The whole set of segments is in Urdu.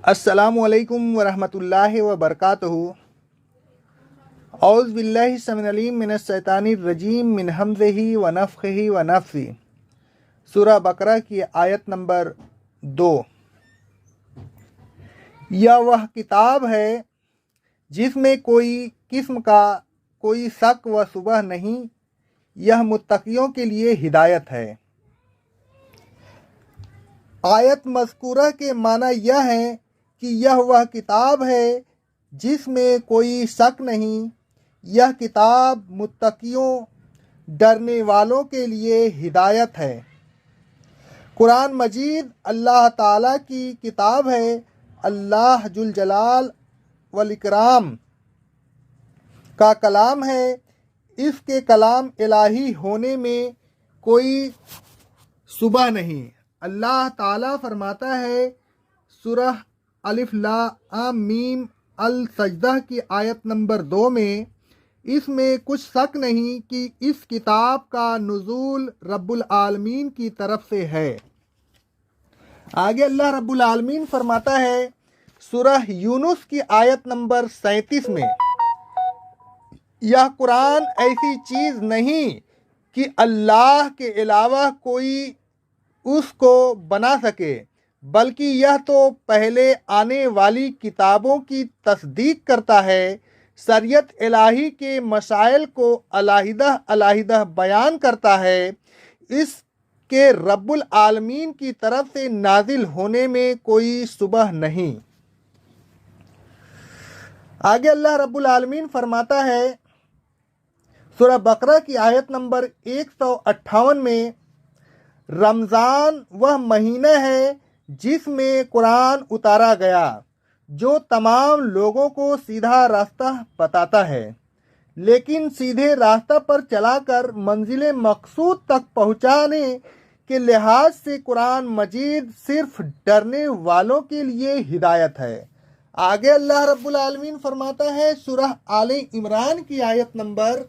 السلام علیکم ورحمۃ اللہ وبرکاتہ۔ اعوذ باللہ السمیع العلیم من الشیطان الرجیم من ہمزہ ونفخہ ونفثہ۔ سورہ بقرہ کی آیت نمبر 2۔ یہ وہ کتاب ہے جس میں کوئی قسم کا کوئی شک و شبہ نہیں، یہ متقیوں کے لیے ہدایت ہے۔ آیت مذکورہ کے معنی یہ ہے کہ یہ وہ کتاب ہے جس میں کوئی شک نہیں، یہ کتاب متقیوں ڈرنے والوں کے لیے ہدایت ہے۔ قرآن مجید اللہ تعالیٰ کی کتاب ہے، اللہ ذو جلال والاکرام کا کلام ہے، اس کے کلام الہی ہونے میں کوئی شبہ نہیں۔ اللہ تعالیٰ فرماتا ہے سورہ الف لام میم السجدہ کی آیت نمبر 2 میں، اس میں کچھ شک نہیں کہ اس کتاب کا نزول رب العالمین کی طرف سے ہے۔ آگے اللہ رب العالمین فرماتا ہے سورہ یونس کی آیت نمبر 37 میں، یہ قرآن ایسی چیز نہیں کہ اللہ کے علاوہ کوئی اس کو بنا سکے، بلکہ یہ تو پہلے آنے والی کتابوں کی تصدیق کرتا ہے، شریعت الہی کے مسائل کو علیحدہ علیحدہ بیان کرتا ہے، اس کے رب العالمین کی طرف سے نازل ہونے میں کوئی شبہ نہیں۔ آگے اللہ رب العالمین فرماتا ہے سورہ بقرہ کی آیت نمبر 158 میں، رمضان وہ مہینہ ہے جس میں قرآن اتارا گیا، جو تمام لوگوں کو سیدھا راستہ بتاتا ہے، لیکن سیدھے راستہ پر چلا کر منزل مقصود تک پہنچانے کے لحاظ سے قرآن مجید صرف ڈرنے والوں کے لیے ہدایت ہے۔ آگے اللہ رب العالمین فرماتا ہے سورہ آل عمران کی آیت نمبر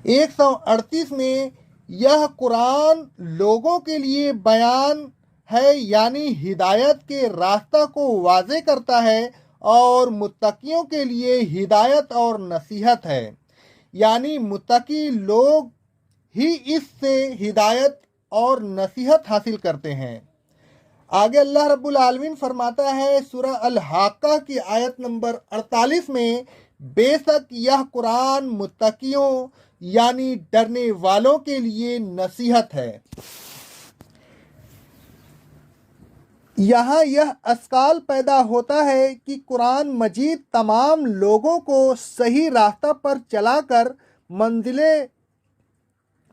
138 میں، یہ قرآن لوگوں کے لیے بیان ہے، یعنی ہدایت کے راستہ کو واضح کرتا ہے، اور متقیوں کے لیے ہدایت اور نصیحت ہے، یعنی متقی لوگ ہی اس سے ہدایت اور نصیحت حاصل کرتے ہیں۔ آگے اللہ رب العالمین فرماتا ہے سورہ الحاقہ کی آیت نمبر 48 میں، بے شک یہ قرآن متقیوں یعنی ڈرنے والوں کے لیے نصیحت ہے۔ یہاں یہ اشکال پیدا ہوتا ہے کہ قرآن مجید تمام لوگوں کو صحیح راستہ پر چلا کر منزل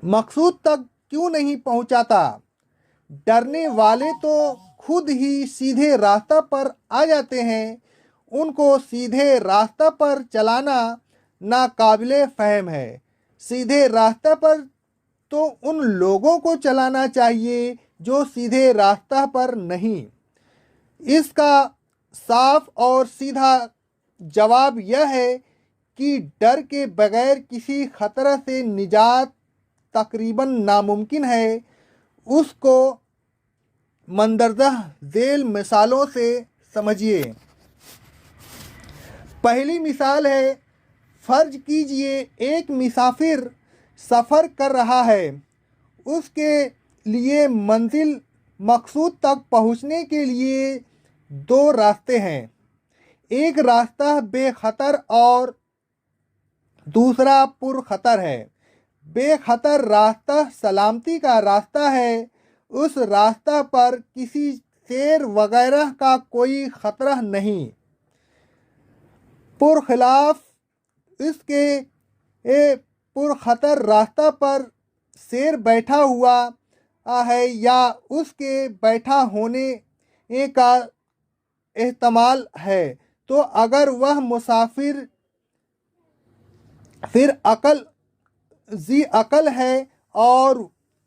مقصود تک کیوں نہیں پہنچاتا؟ ڈرنے والے تو خود ہی سیدھے راستہ پر آ جاتے ہیں، ان کو سیدھے راستہ پر چلانا ناقابل فہم ہے۔ سیدھے راستہ پر تو ان لوگوں کو چلانا چاہیے جو سیدھے راستہ پر نہیں۔ اس کا صاف اور سیدھا جواب یہ ہے کہ ڈر کے بغیر کسی خطرہ سے نجات تقریباً ناممکن ہے۔ اس کو مندرجہ ذیل مثالوں سے سمجھیے۔ پہلی مثال ہے، فرض کیجئے ایک مسافر سفر کر رہا ہے، اس کے لیے منزل مقصود تک پہنچنے کے لیے 2 راستے ہیں، ایک راستہ بے خطر اور دوسرا پر خطر ہے۔ بے خطر راستہ سلامتی کا راستہ ہے، اس راستہ پر کسی شیر وغیرہ کا کوئی خطرہ نہیں۔ پرخلاف اس کے پر خطر راستہ پر شیر بیٹھا ہوا ہے یا اس کے بیٹھا ہونے کا احتمال ہے، تو اگر وہ مسافر پھر ذی عقل ہے اور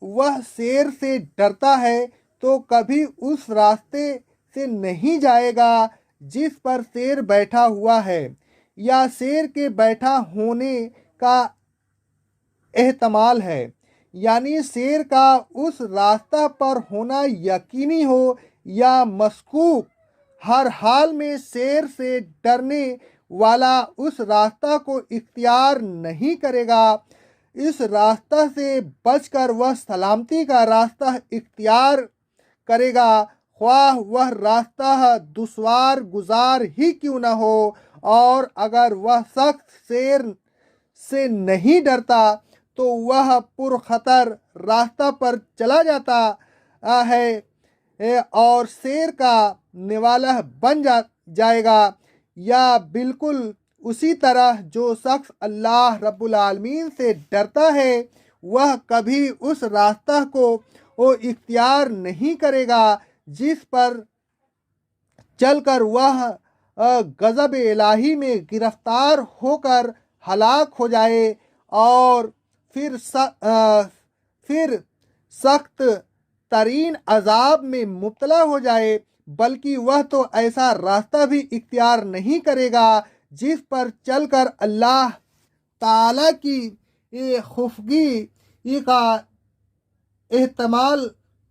وہ شیر سے ڈرتا ہے تو کبھی اس راستے سے نہیں جائے گا جس پر شیر بیٹھا ہوا ہے، یا شیر کے بیٹھا ہونے کا احتمال ہے، یعنی شیر کا اس راستہ پر ہونا یقینی ہو یا مشکوک ہر حال میں شیر سے ڈرنے والا اس راستہ کو اختیار نہیں کرے گا۔ اس راستہ سے بچ کر وہ سلامتی کا راستہ اختیار کرے گا، خواہ وہ راستہ دشوار گزار ہی کیوں نہ ہو۔ اور اگر وہ سخت شیر سے نہیں ڈرتا تو وہ پرخطر راستہ پر چلا جاتا ہے اور شیر کا نوالا بن جائے گا، یا بالکل اسی طرح جو شخص اللہ رب العالمین سے ڈرتا ہے وہ کبھی اس راستہ کو اختیار نہیں کرے گا جس پر چل کر وہ غضب الہی میں گرفتار ہو کر ہلاک ہو جائے اور پھر سخت ترین عذاب میں مبتلا ہو جائے، بلکہ وہ تو ایسا راستہ بھی اختیار نہیں کرے گا جس پر چل کر اللہ تعالیٰ کی خفگی کا احتمال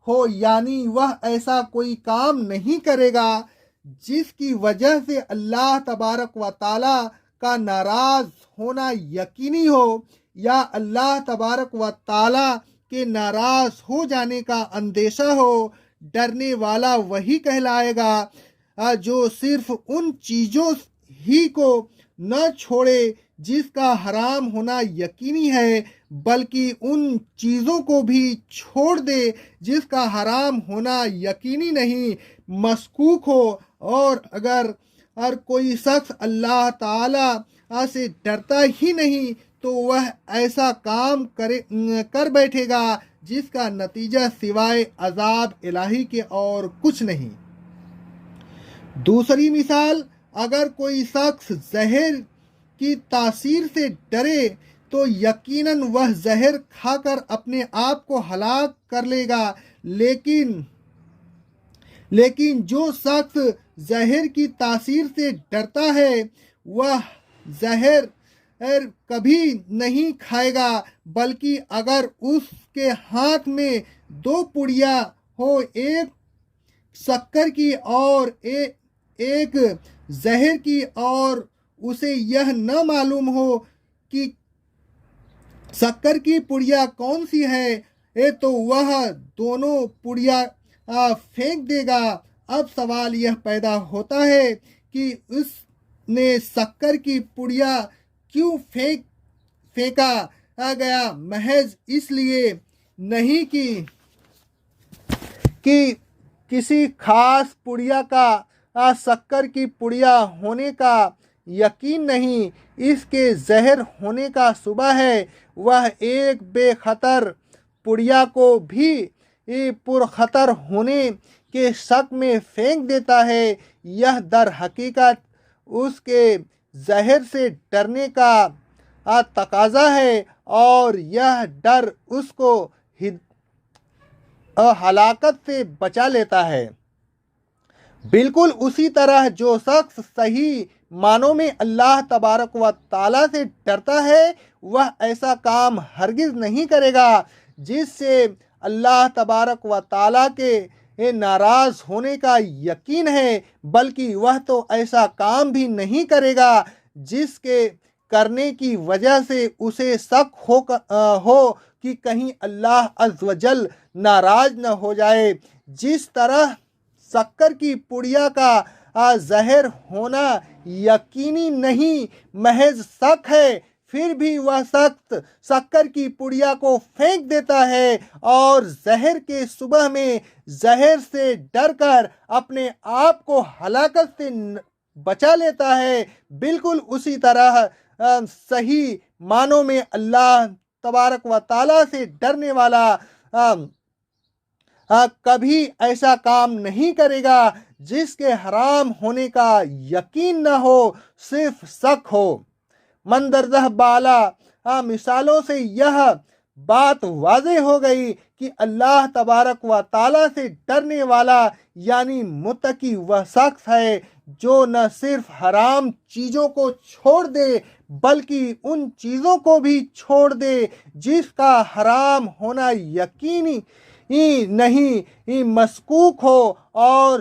ہو، یعنی وہ ایسا کوئی کام نہیں کرے گا جس کی وجہ سے اللہ تبارک و تعالیٰ کا ناراض ہونا یقینی ہو، یا اللہ تبارک و تعالیٰ کے ناراض ہو جانے کا اندیشہ ہو۔ ڈرنے والا وہی کہلائے گا جو صرف ان چیزوں ہی کو نہ چھوڑے جس کا حرام ہونا یقینی ہے، بلکہ ان چیزوں کو بھی چھوڑ دے جس کا حرام ہونا یقینی نہیں، مشکوک ہو۔ اور اگر کوئی شخص اللہ تعالیٰ سے ڈرتا ہی نہیں تو وہ ایسا کام کر بیٹھے گا جس کا نتیجہ سوائے عذاب الہی کے اور کچھ نہیں۔ دوسری مثال، اگر کوئی شخص زہر کی تاثیر سے ڈرے تو یقیناً وہ زہر کھا کر اپنے آپ کو ہلاک کر لے گا، لیکن جو شخص زہر کی تاثیر سے ڈرتا ہے وہ زہر کبھی نہیں کھائے گا، بلکہ اگر اس کے ہاتھ میں 2 پڑیاں ہو، ایک شکر کی اور ایک زہر کی، اور اسے یہ نہ معلوم ہو کہ شکر کی پڑیا کون سی ہے تو وہ دونوں پڑیاں پھینک دے گا۔ اب سوال یہ پیدا ہوتا ہے کہ اس نے شکر کی پڑیا کیوں پھینکا گیا؟ محض اس لیے نہیں کہ کسی خاص پڑیا کا شکر کی پڑیا ہونے کا یقین نہیں، اس کے زہر ہونے کا شبہ ہے، وہ ایک بے خطر پڑیا کو بھی پرخطر ہونے کے شک میں پھینک دیتا ہے۔ یہ در حقیقت اس کے زہر سے ڈرنے کا تقاضا ہے، اور یہ ڈر اس کو ہلاکت سے بچا لیتا ہے۔ بالکل اسی طرح جو شخص صحیح معنوں میں اللہ تبارک و تعالیٰ سے ڈرتا ہے وہ ایسا کام ہرگز نہیں کرے گا جس سے اللہ تبارک و تعالیٰ کے ناراض ہونے کا یقین ہے، بلکہ وہ تو ایسا کام بھی نہیں کرے گا جس کے کرنے کی وجہ سے اسے شک ہو کہ کہیں اللہ عز و جل ناراض نہ ہو جائے۔ جس طرح شکر کی پڑیا کا زہر ہونا یقینی نہیں، محض شک ہے، پھر بھی وہ سخت شکر کی پڑیا کو پھینک دیتا ہے اور زہر کے صبح میں زہر سے ڈر کر اپنے آپ کو ہلاکت سے بچا لیتا ہے، بالکل اسی طرح صحیح معنوں میں اللہ تبارک و تعالیٰ سے ڈرنے والا کبھی ایسا کام نہیں کرے گا جس کے حرام ہونے کا یقین نہ ہو، صرف شک ہو۔ مندرجہ بالا مثالوں سے یہ بات واضح ہو گئی کہ اللہ تبارک و تعالیٰ سے ڈرنے والا یعنی متقی وہ شخص ہے جو نہ صرف حرام چیزوں کو چھوڑ دے بلکہ ان چیزوں کو بھی چھوڑ دے جس کا حرام ہونا یقینی نہیں، مشکوک ہو، اور